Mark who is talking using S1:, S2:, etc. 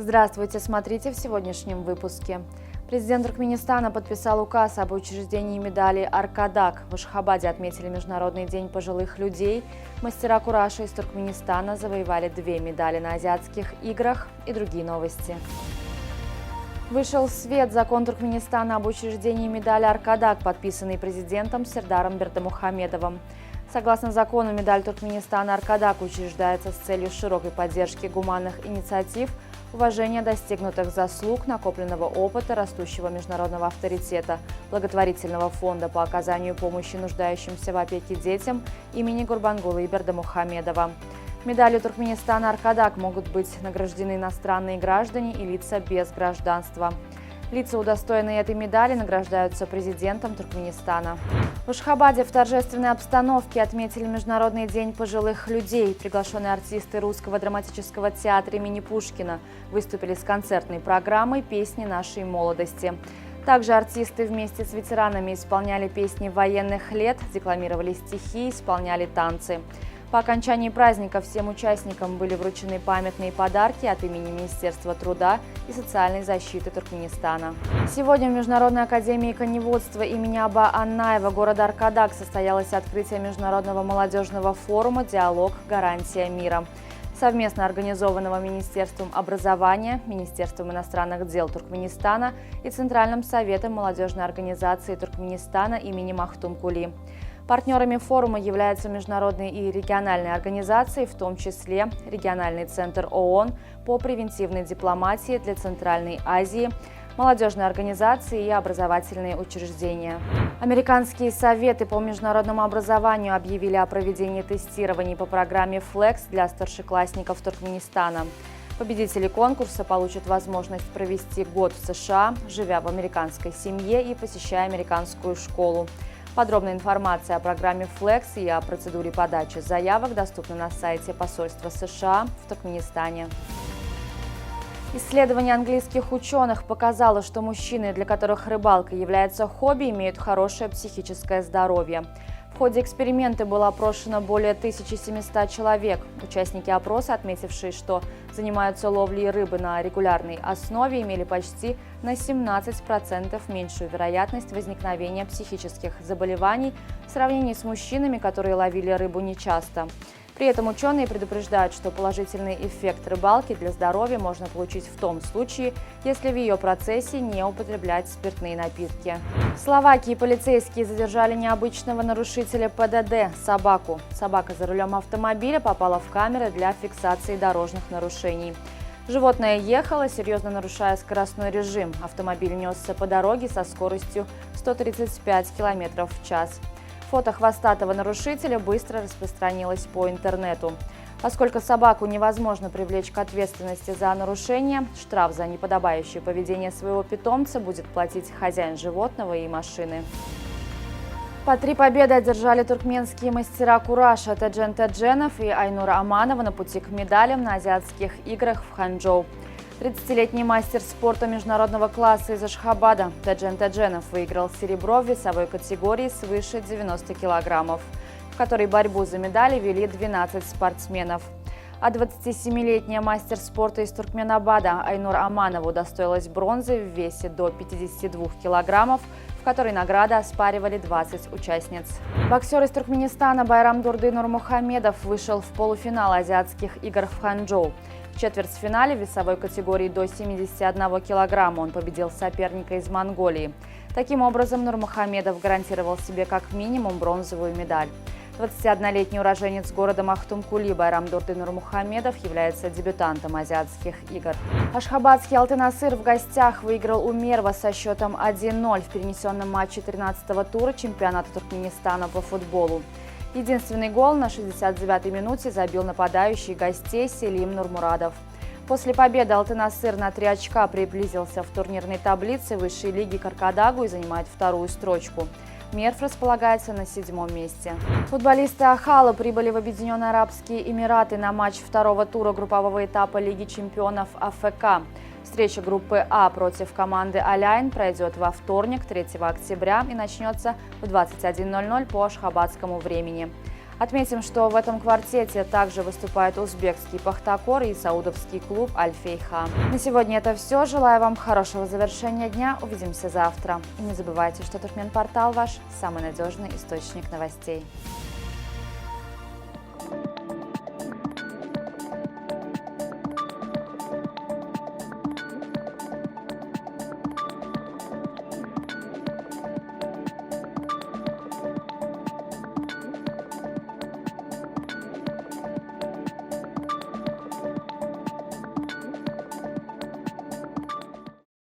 S1: Здравствуйте, смотрите в сегодняшнем выпуске. Президент Туркменистана подписал указ об учреждении медали «Аркадак». В Ашхабаде отметили Международный день пожилых людей. Мастера кураша из Туркменистана завоевали 2 медали на азиатских играх и другие новости. Вышел в свет закон Туркменистана об учреждении медали «Аркадак», подписанный президентом Сердаром Бердымухамедовым. Согласно закону, медаль Туркменистана «Аркадак» учреждается с целью широкой поддержки гуманных инициатив, уважения достигнутых заслуг, накопленного опыта, растущего международного авторитета, благотворительного фонда по оказанию помощи нуждающимся в опеке детям имени Гурбангулы Бердымухамедова. Медалью Туркменистана «Аркадак» могут быть награждены иностранные граждане и лица без гражданства. Лица, удостоенные этой медали, награждаются президентом Туркменистана. В Ашхабаде в торжественной обстановке отметили Международный день пожилых людей. Приглашенные артисты Русского драматического театра имени Пушкина выступили с концертной программой «Песни нашей молодости». Также артисты вместе с ветеранами исполняли песни военных лет, декламировали стихи, исполняли танцы. По окончании праздника всем участникам были вручены памятные подарки от имени Министерства труда и социальной защиты Туркменистана. Сегодня в Международной академии коневодства имени Аба Аннаева города Аркадак состоялось открытие Международного молодежного форума «Диалог. Гарантия мира», совместно организованного Министерством образования, Министерством иностранных дел Туркменистана и Центральным советом молодежной организации Туркменистана имени Махтумкули. Партнерами форума являются международные и региональные организации, в том числе Региональный центр ООН по превентивной дипломатии для Центральной Азии, молодежные организации и образовательные учреждения. Американские советы по международному образованию объявили о проведении тестирований по программе FLEX для старшеклассников Туркменистана. Победители конкурса получат возможность провести год в США, живя в американской семье и посещая американскую школу. Подробная информация о программе FLEX и о процедуре подачи заявок доступна на сайте посольства США в Туркменистане. Исследование английских ученых показало, что мужчины, для которых рыбалка является хобби, имеют хорошее психическое здоровье. В ходе эксперимента было опрошено более 1700 человек. Участники опроса, отметившие, что занимаются ловлей рыбы на регулярной основе, имели почти на 17% меньшую вероятность возникновения психических заболеваний в сравнении с мужчинами, которые ловили рыбу нечасто. При этом ученые предупреждают, что положительный эффект рыбалки для здоровья можно получить в том случае, если в ее процессе не употреблять спиртные напитки. В Словакии полицейские задержали необычного нарушителя ПДД – собаку. Собака за рулем автомобиля попала в камеры для фиксации дорожных нарушений. Животное ехало, серьезно нарушая скоростной режим. Автомобиль несся по дороге со скоростью 135 км в час. Фото хвостатого нарушителя быстро распространилось по интернету. Поскольку собаку невозможно привлечь к ответственности за нарушение, штраф за неподобающее поведение своего питомца будет платить хозяин животного и машины. По 3 победы одержали туркменские мастера кураша Теджен Тедженов и Айнур Аманова на пути к медалям на азиатских играх в Ханчжоу. 30-летний мастер спорта международного класса из Ашхабада Теджен Тедженов выиграл серебро в весовой категории свыше 90 килограммов, в которой борьбу за медали вели 12 спортсменов. А 27-летняя мастер спорта из Туркменабада Айнур Аманова удостоилась бронзы в весе до 52 килограммов, в которой награды оспаривали 20 участниц. Боксер из Туркменистана Байрамдурды Нурмухамедов вышел в полуфинал азиатских игр в Ханчжоу. В четвертьфинале в весовой категории до 71 килограмма он победил соперника из Монголии. Таким образом, Нурмухамедов гарантировал себе как минимум бронзовую медаль. 21-летний уроженец города Махтумкули Байрамдурды Нурмухамедов является дебютантом азиатских игр. Ашхабадский Алтын-Асыр в гостях выиграл у Мерва со счетом 1-0 в перенесенном матче 13-го тура чемпионата Туркменистана по футболу. Единственный гол на 69-й минуте забил нападающий гостей Селим Нурмурадов. После победы Алтын-Асыр на 3 очка приблизился в турнирной таблице высшей лиги к Аркадагу и занимает 2-ю строчку. Мерв располагается на 7-м месте. Футболисты Ахала прибыли в Объединенные Арабские Эмираты на матч 2-го тура группового этапа Лиги чемпионов АФК. Встреча группы А против команды Аляйн пройдет во вторник, 3 октября и начнется в 21:00 по ашхабадскому времени. Отметим, что в этом квартете также выступает узбекский «Пахтакор» и саудовский клуб «Аль-Фейха». На сегодня это все. Желаю вам хорошего завершения дня. Увидимся завтра. И не забывайте, что Туркменпортал ваш самый надежный источник новостей.